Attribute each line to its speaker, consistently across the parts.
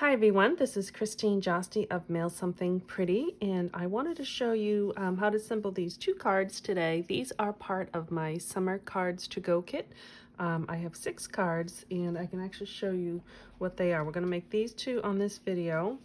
Speaker 1: Hi everyone, this is Christine Josty of Mail Something Pretty, and I wanted to show you how to assemble these two cards today. These are part of my Summer Cards to Go kit. I have 6 cards and I can actually show you what they are. We're going to make these two on this video,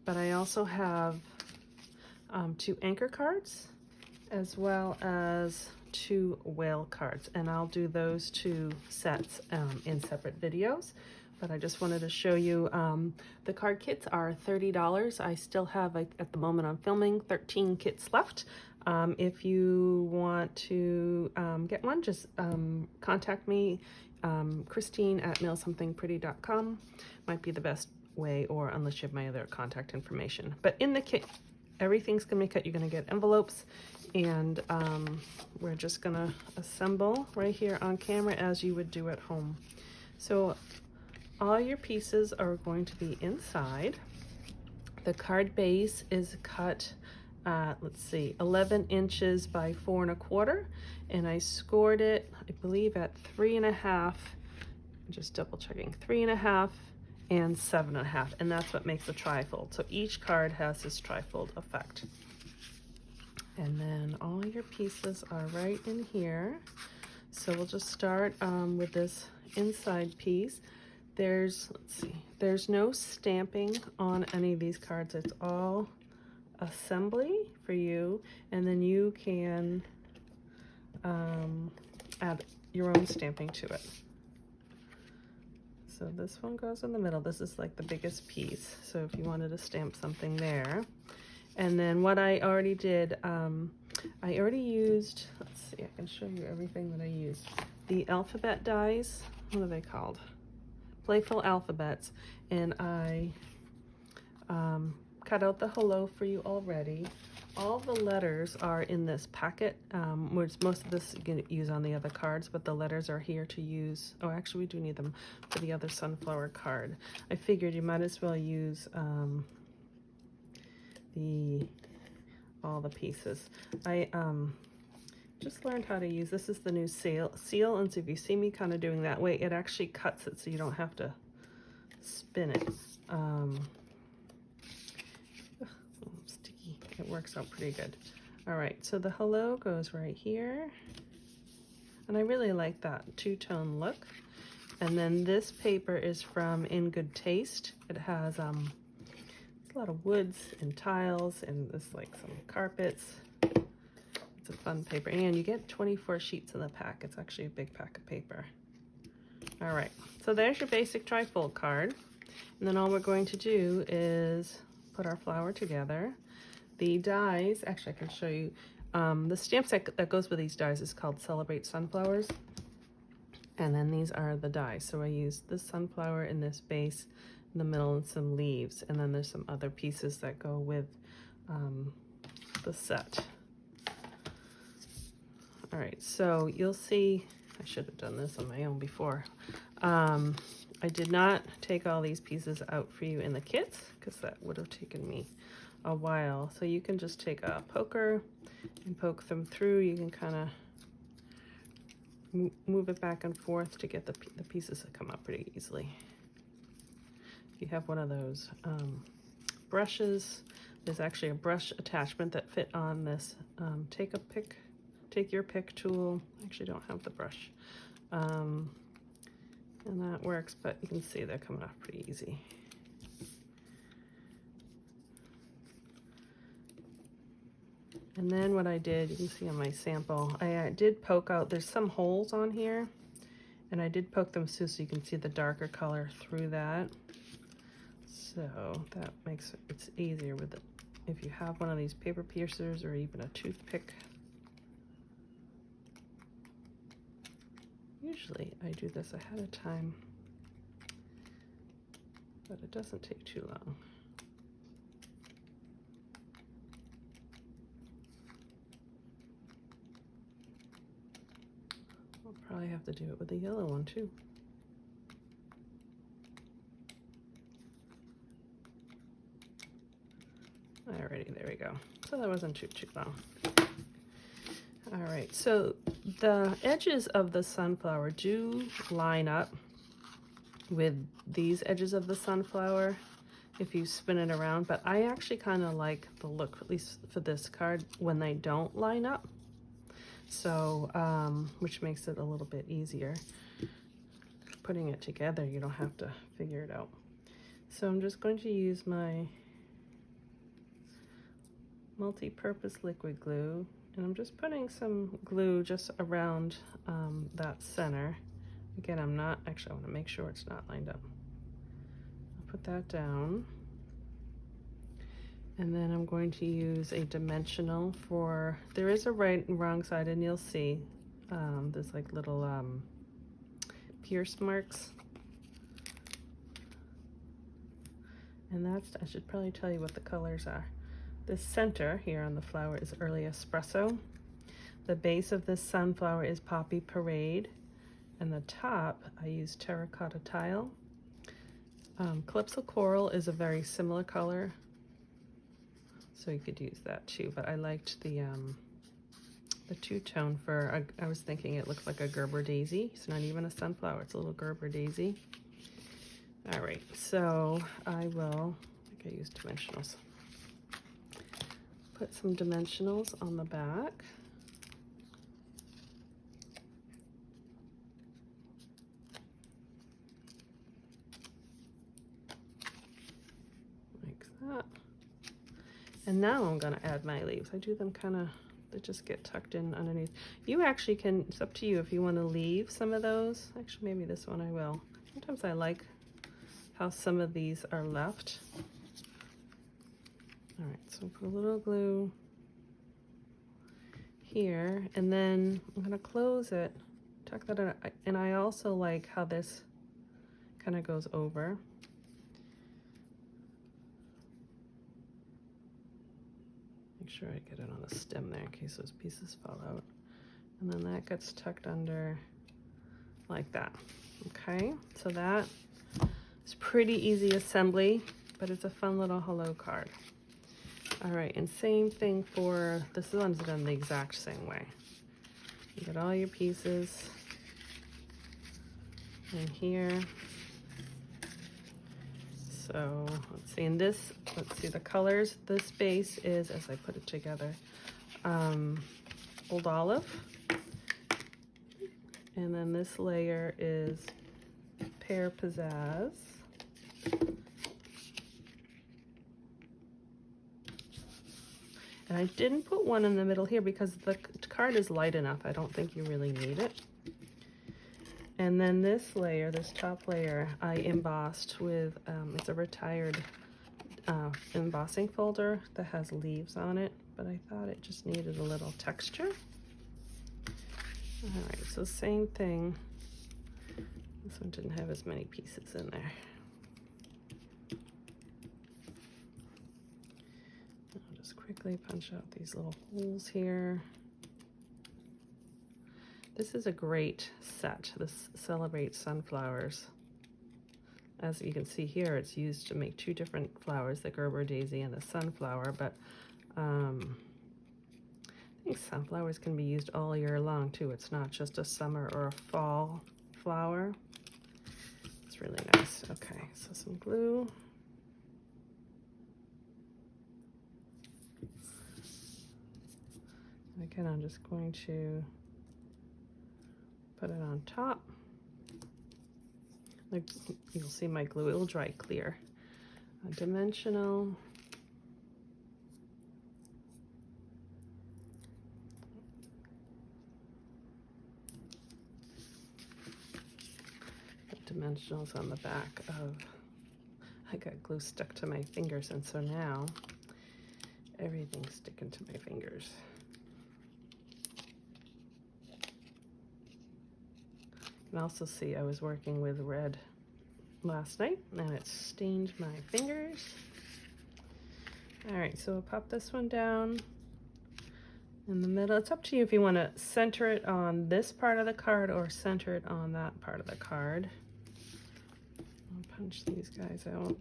Speaker 1: but I also have 2 anchor cards as well as 2 whale cards, and I'll do those 2 sets in separate videos. But I just wanted to show you, the card kits are $30. I still have, at the moment I'm filming, 13 kits left. If you want to get one, just contact me, Christine at mailsomethingpretty.com. Might be the best way, or unless you have my other contact information. But in the kit, everything's gonna be cut. You're gonna get envelopes, and we're just gonna assemble right here on camera as you would do at home. So all your pieces are going to be inside. The card base is cut, let's see, 11 inches by 4 1/4, and I scored it, I believe, at 3 1/2. Just double checking, 3 1/2 and 7 1/2, and that's what makes a trifold. So each card has this trifold effect. And then all your pieces are right in here. So we'll just start with this inside piece. Let's see, there's no stamping on any of these cards. It's all assembly for you, and then you can add your own stamping to it. So this one goes in the middle. This is like the biggest piece, so if you wanted to stamp something there. And then what I already did, I already used, let's see, I can show you everything that I used. The alphabet dies, what are they called? Playful Alphabets, and I cut out the hello for you already. All the letters are in this packet, which most of this you can use on the other cards, but the letters are here to use. Oh, actually we do need them for the other sunflower card. I figured you might as well use all the pieces. I just learned how to use, this is the new seal, and so if you see me kind of doing that way, it actually cuts it so you don't have to spin it. Sticky. It works out pretty good. All right, so the hello goes right here, and I really like that two-tone look. And then this paper is from In Good Taste. It has a lot of woods and tiles, and this like some carpets. It's a fun paper, and you get 24 sheets in the pack. It's actually a big pack of paper. All right, so there's your basic trifold card, and then all we're going to do is put our flower together. The dies, actually I can show you, the stamp set that goes with these dies is called Celebrate Sunflowers, and then these are the dies. So I used this sunflower in this base in the middle and some leaves, and then there's some other pieces that go with the set. All right, so you'll see, I should have done this on my own before. I did not take all these pieces out for you in the kits because that would have taken me a while. So you can just take a poker and poke them through. You can kind of move it back and forth to get the pieces to come up pretty easily. If you have one of those brushes, there's actually a brush attachment that fit on this take your pick tool. I actually don't have the brush, and that works, but you can see they're coming off pretty easy. And then what I did, you can see on my sample, I did poke out, there's some holes on here, and I did poke them through so you can see the darker color through that. So that makes it easier with it. If you have one of these paper piercers or even a toothpick. Usually I do this ahead of time, but it doesn't take too long. I'll probably have to do it with the yellow one too. Alrighty, there we go. So that wasn't too long. All right, so the edges of the sunflower do line up with these edges of the sunflower. if you spin it around, but I actually kind of like the look, at least for this card, when they don't line up. So, which makes it a little bit easier. Putting it together, you don't have to figure it out. So I'm just going to use my multi-purpose liquid glue, and I'm just putting some glue just around that center. Again, I want to make sure it's not lined up. I'll put that down. And then I'm going to use a dimensional for, there is a right and wrong side, and you'll see there's like little pierce marks. And that's, I should probably tell you what the colors are. The center here on the flower is Early Espresso. The base of this sunflower is Poppy Parade. And the top, I use Terracotta Tile. Calypso Coral is a very similar color, so you could use that too, but I liked the two-tone for, I was thinking it looks like a Gerber daisy. It's not even a sunflower, it's a little Gerber daisy. All right, so I think I use dimensionals. Put some dimensionals on the back. Like that. And now I'm gonna add my leaves. I do them kind of, they just get tucked in underneath. You actually can, it's up to you if you want to leave some of those. Actually, maybe this one I will. Sometimes I like how some of these are left. All right, so put a little glue here, and then I'm gonna close it, tuck that in, and I also like how this kind of goes over. Make sure I get it on the stem there in case those pieces fall out. And then that gets tucked under like that. Okay, so that is pretty easy assembly, but it's a fun little hello card. All right, and same thing for, this one's done the exact same way. You get all your pieces in here. So let's see, in this, let's see the colors. This base is, as I put it together, Old Olive. And then this layer is Pear Pizzazz. And I didn't put one in the middle here because the card is light enough. I don't think you really need it. And then this layer, this top layer, I embossed with, it's a retired embossing folder that has leaves on it, but I thought it just needed a little texture. All right, so same thing. This one didn't have as many pieces in there. I'll just quickly punch out these little holes here. This is a great set. This celebrates sunflowers. As you can see here, it's used to make two different flowers, the Gerber daisy and the sunflower, but I think sunflowers can be used all year long too. It's not just a summer or a fall flower. It's really nice. Okay, so some glue. And again, I'm just going to put it on top. Like you'll see my glue, it will dry clear. A dimensional. Put dimensionals on the back of, I got glue stuck to my fingers, and so now everything's sticking to my fingers. You can also see I was working with red last night and it stained my fingers. All right, so we'll pop this one down in the middle. It's up to you if you want to center it on this part of the card or center it on that part of the card. I'll punch these guys out.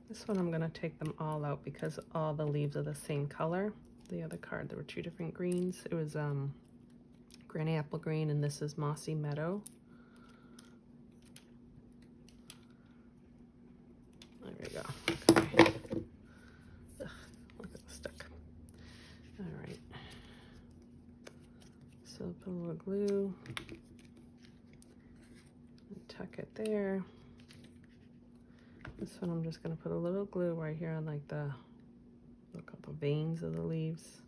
Speaker 1: This one I'm going to take them all out because all the leaves are the same color. The other card, there were two different greens. It was Granny Apple Green, and this is Mossy Meadow. we go. Okay. Ugh, look at the stuck. All right. So put a little glue. Tuck it there. This one I'm just going to put a little glue right here on like the couple veins of the leaves.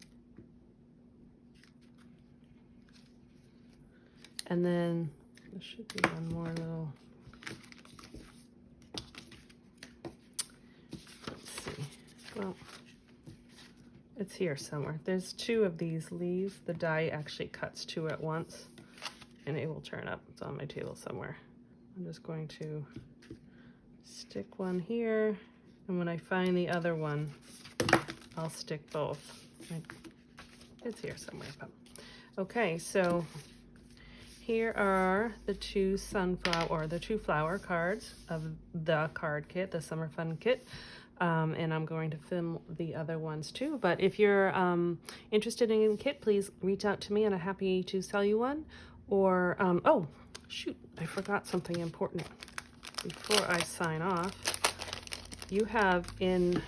Speaker 1: And then there should be one more little, let's see, well, it's here somewhere. There's two of these leaves. The die actually cuts two at once and it will turn up. It's on my table somewhere. I'm just going to stick one here, and when I find the other one, I'll stick both. It's here somewhere. But okay, so here are the two flower cards of the card kit, the Summer Fun Kit. And I'm going to film the other ones too. But if you're interested in a kit, please reach out to me and I'm happy to sell you one. Or, oh, shoot, I forgot something important. Before I sign off, you have in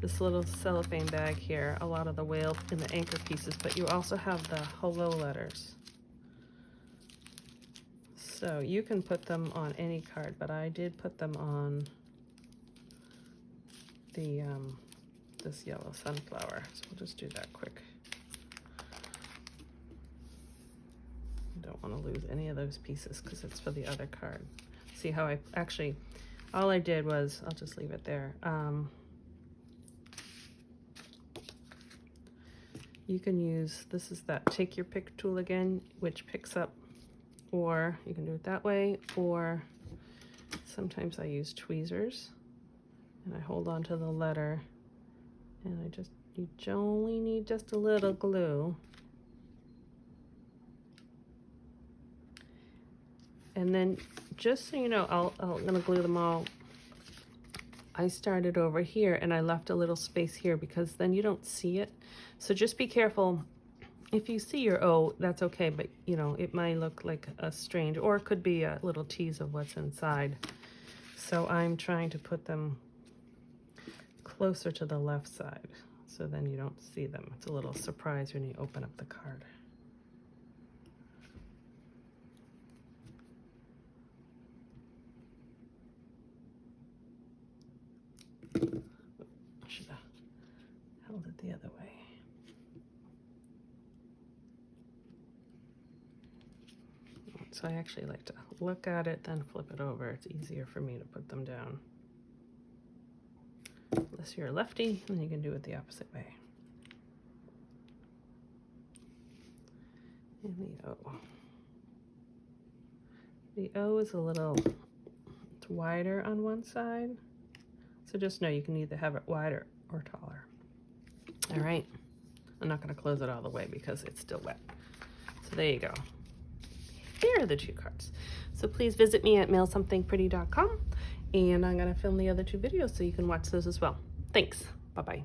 Speaker 1: this little cellophane bag here a lot of the whale and the anchor pieces, but you also have the hello letters. So you can put them on any card, but I did put them on the this yellow sunflower. So we'll just do that quick. I don't want to lose any of those pieces because it's for the other card. See how I actually, all I did was, I'll just leave it there. You can use, this is that take your pick tool again, which picks up, or you can do it that way, or sometimes I use tweezers and I hold on to the letter and you only need just a little glue. And then just so you know, I'm gonna glue them all. I started over here and I left a little space here because then you don't see it. So just be careful. If you see your O, that's okay, but you know, it might look like a strange, or it could be a little tease of what's inside. So I'm trying to put them closer to the left side so then you don't see them. It's a little surprise when you open up the card. I should have held it the other way. So I actually like to look at it, then flip it over. It's easier for me to put them down. Unless you're a lefty, then you can do it the opposite way. And the O. The O is a little, it's wider on one side. So just know you can either have it wider or taller. All right, I'm not gonna close it all the way because it's still wet. So there you go. Here are the two cards. So please visit me at mailsomethingpretty.com and I'm gonna film the other two videos so you can watch those as well. Thanks, bye-bye.